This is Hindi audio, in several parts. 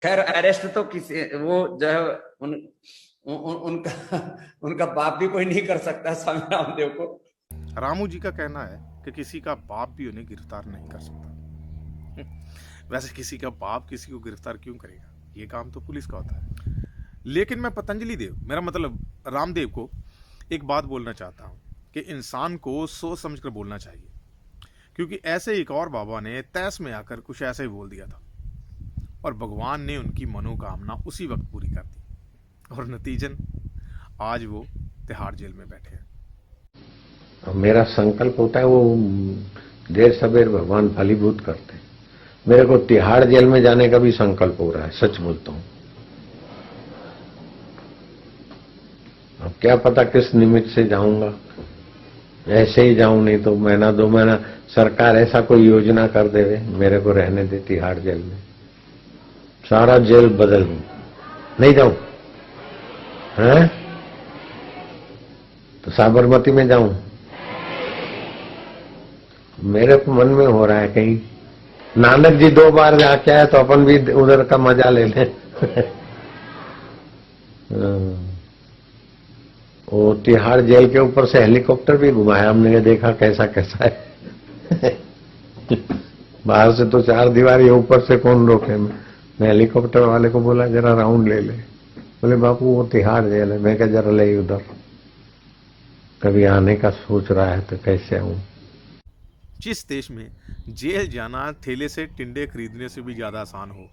खैर अरेस्ट तो किसी वो जो है उनका उनका बाप भी कोई नहीं कर सकता स्वामी रामदेव को। रामू जी का कहना है कि किसी का बाप भी उन्हें गिरफ्तार नहीं कर सकता। वैसे किसी का बाप किसी को गिरफ्तार क्यों करेगा, ये काम तो पुलिस का होता है। लेकिन मैं पतंजलि देव, मेरा मतलब रामदेव को एक बात बोलना चाहता हूँ कि इंसान को सोच समझ कर बोलना चाहिए, क्योंकि ऐसे एक और बाबा ने तैस में आकर कुछ ऐसा ही बोल दिया था और भगवान ने उनकी मनोकामना उसी वक्त पूरी कर दी और नतीजन आज वो तिहाड़ जेल में बैठे हैं। मेरा संकल्प होता है वो देर सवेर भगवान फलीभूत करते हैं। मेरे को तिहाड़ जेल में जाने का भी संकल्प हो रहा है, सच बोलता हूं। अब क्या पता किस निमित्त से जाऊंगा, ऐसे ही जाऊं, नहीं तो महीना दो महीना सरकार ऐसा कोई योजना कर देवे मेरे को रहने दे तिहाड़ जेल में, सारा जेल बदल दूं, नहीं जाऊं हैं तो साबरमती में जाऊं। मेरे को मन में हो रहा है कहीं नानक जी 2 बार जाके आए तो अपन भी उधर का मजा ले लें। वो तिहाड़ जेल के ऊपर से हेलीकॉप्टर भी घुमाया हमने, देखा कैसा कैसा है। बाहर से तो 4 दीवारी, ऊपर से कौन रोके। मैं हेलीकॉप्टर वाले को बोला जरा राउंड ले ले। बोले बापू वो तिहाड़ जेल है। मैं क्या जरा ले उधर, कभी आने का सोच रहा है तो कैसे आऊं। जिस देश में जेल जाना ठेले से टिंडे खरीदने से भी ज़्यादा आसान हो,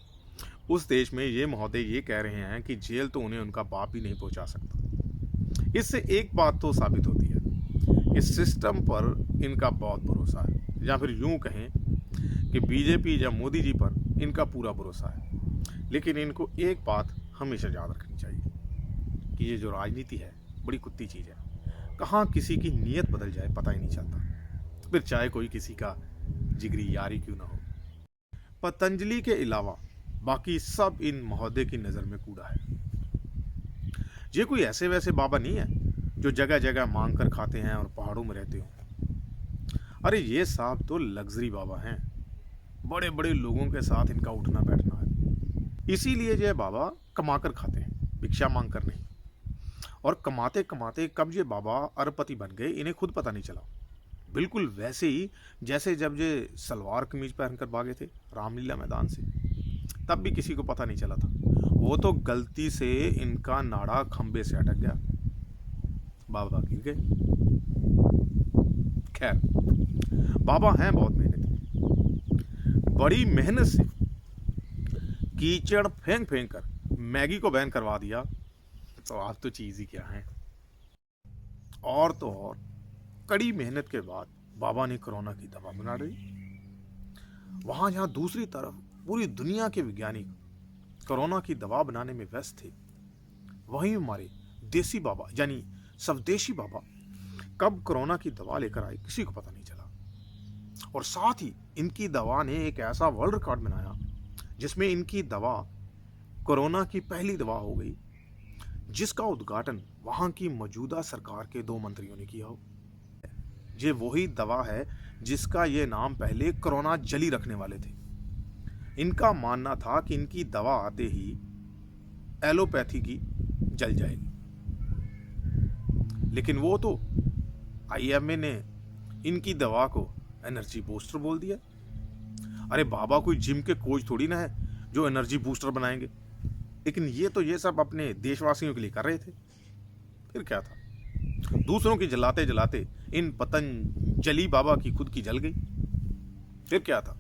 उस देश में ये महोदय ये कह रहे हैं कि जेल तो उन्हें उनका बाप ही नहीं पहुंचा सकता। इससे एक बात तो साबित होती है कि सिस्टम पर इनका बहुत भरोसा है, या फिर यूं कहें कि बीजेपी या मोदी जी पर इनका पूरा भरोसा है। लेकिन इनको एक बात हमेशा याद रखनी चाहिए कि ये जो राजनीति है बड़ी कुत्ती चीज़ है। कहाँ किसी की नीयत बदल जाए पता ही नहीं चलता, फिर चाहे कोई किसी का जिगरी यारी क्यों ना हो। पतंजलि के अलावा बाकी सब इन महोदय की नज़र में कूड़ा है। ये कोई ऐसे वैसे बाबा नहीं है जो जगह जगह मांग कर खाते हैं और पहाड़ों में रहते हो। अरे ये साहब तो लग्जरी बाबा हैं, बड़े बड़े लोगों के साथ इनका उठना बैठना है। इसीलिए ये बाबा कमा कर खाते हैं, भिक्षा मांग कर नहीं। और कमाते कमाते कब ये बाबा अरबपति बन गए इन्हें खुद पता नहीं चला। बिल्कुल वैसे ही जैसे जब ये सलवार कमीज पहनकर भागे थे रामलीला मैदान से, तब भी किसी को पता नहीं चला था। वो तो गलती से इनका नाड़ा खंबे से अटक गया, बाबा गिर गए। खैर, बाबा हैं बहुत मेहनती, बड़ी मेहनत से कीचड़ फेंक फेंक कर मैगी को बैन करवा दिया, तो आप तो चीज ही क्या है। और तो और कड़ी मेहनत के बाद बाबा ने कोरोना की दवा बना दी। वहां जहां दूसरी तरफ पूरी दुनिया के वैज्ञानिक कोरोना की दवा बनाने में व्यस्त थे, वहीं हमारे देसी बाबा यानी स्वदेशी बाबा कब कोरोना की दवा लेकर आए किसी को पता नहीं चला। और साथ ही इनकी दवा ने एक ऐसा वर्ल्ड रिकॉर्ड बनाया जिसमें इनकी दवा कोरोना की पहली दवा हो गई जिसका उद्घाटन वहां की मौजूदा सरकार के 2 मंत्रियों ने किया हो। ये वही दवा है जिसका ये नाम पहले कोरोना जली रखने वाले थे। इनका मानना था कि इनकी दवा आते ही एलोपैथी की जल जाएगी, लेकिन वो तो आईएमए ने इनकी दवा को एनर्जी बूस्टर बोल दिया। अरे बाबा कोई जिम के कोच थोड़ी ना है जो एनर्जी बूस्टर बनाएंगे, लेकिन ये सब अपने देशवासियों के लिए कर रहे थे। फिर क्या था, दूसरों की जलाते जलाते इन पतंजलि बाबा की खुद की जल गई। फिर क्या था,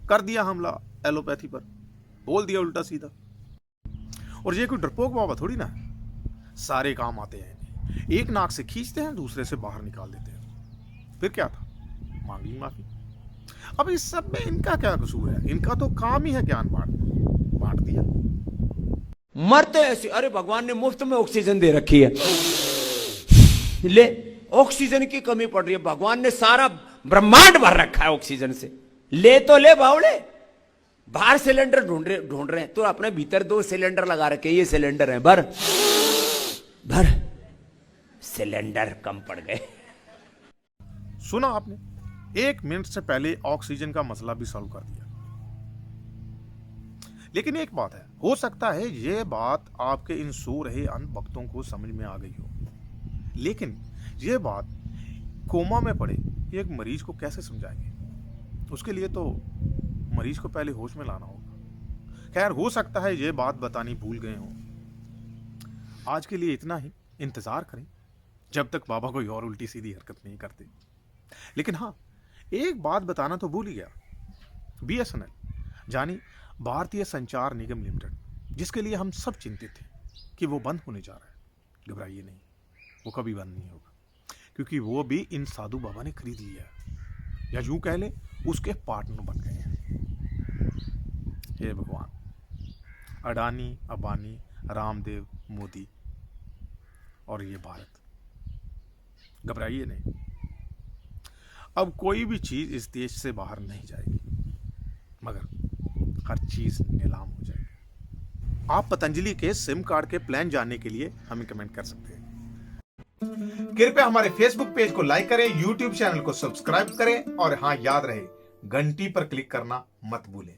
कर दिया हमला एलोपैथी पर, बोल दिया उल्टा सीधा। और ये कोई डरपोक बाबा थोड़ी ना है, सारे काम आते हैं। एक नाक से खींचते हैं, दूसरे से बाहर निकाल देते हैं। फिर क्या था, मांग ली माफी। अब इस सब में इनका क्या कसूर है, इनका तो काम ही है ज्ञान बांट दिया। मरते ऐसे, अरे भगवान ने मुफ्त में ऑक्सीजन दे रखी है, ले ऑक्सीजन की कमी पड़ रही है, भगवान ने सारा ब्रह्मांड भर रखा है ऑक्सीजन से, ले तो ले बावड़े। बाहर सिलेंडर ढूंढ रहे हैं तो अपने भीतर 2 सिलेंडर लगा रखे, ये सिलेंडर है, भर भर, सिलेंडर कम पड़ गए। सुना आपने, 1 मिनट से पहले ऑक्सीजन का मसला भी सॉल्व कर दिया। लेकिन एक बात है, हो सकता है ये बात आपके इन सो रहे अनभक्तों को समझ में आ गई हो, लेकिन ये बात कोमा में पड़े एक मरीज को कैसे समझाएंगे? उसके लिए तो मरीज को पहले होश में लाना होगा। खैर, हो सकता है ये बात बतानी भूल गए हो। आज के लिए इतना ही। इंतजार करें जब तक बाबा कोई और उल्टी सीधी हरकत नहीं करते। लेकिन हाँ, एक बात बताना तो भूल ही गया। BSNL यानी भारतीय संचार निगम लिमिटेड, जिसके लिए हम सब चिंतित थे कि वो बंद होने जा रहा है, घबराइए नहीं, वो कभी बंद नहीं होगा, क्योंकि वो भी इन साधु बाबा ने खरीद लिया है, या यूं कह ले उसके पार्टनर बन गए हैं। हे भगवान, अडानी, अंबानी, रामदेव, मोदी और ये भारत, घबराइए नहीं। अब कोई भी चीज इस देश से बाहर नहीं जाएगी, मगर हर चीज नीलाम हो जाएगी। आप पतंजलि के सिम कार्ड के प्लान जानने के लिए हमें कमेंट कर सकते हैं। कृपया हमारे फेसबुक पेज को लाइक करें, यूट्यूब चैनल को सब्सक्राइब करें और हाँ, याद रहे, घंटी पर क्लिक करना मत भूलें।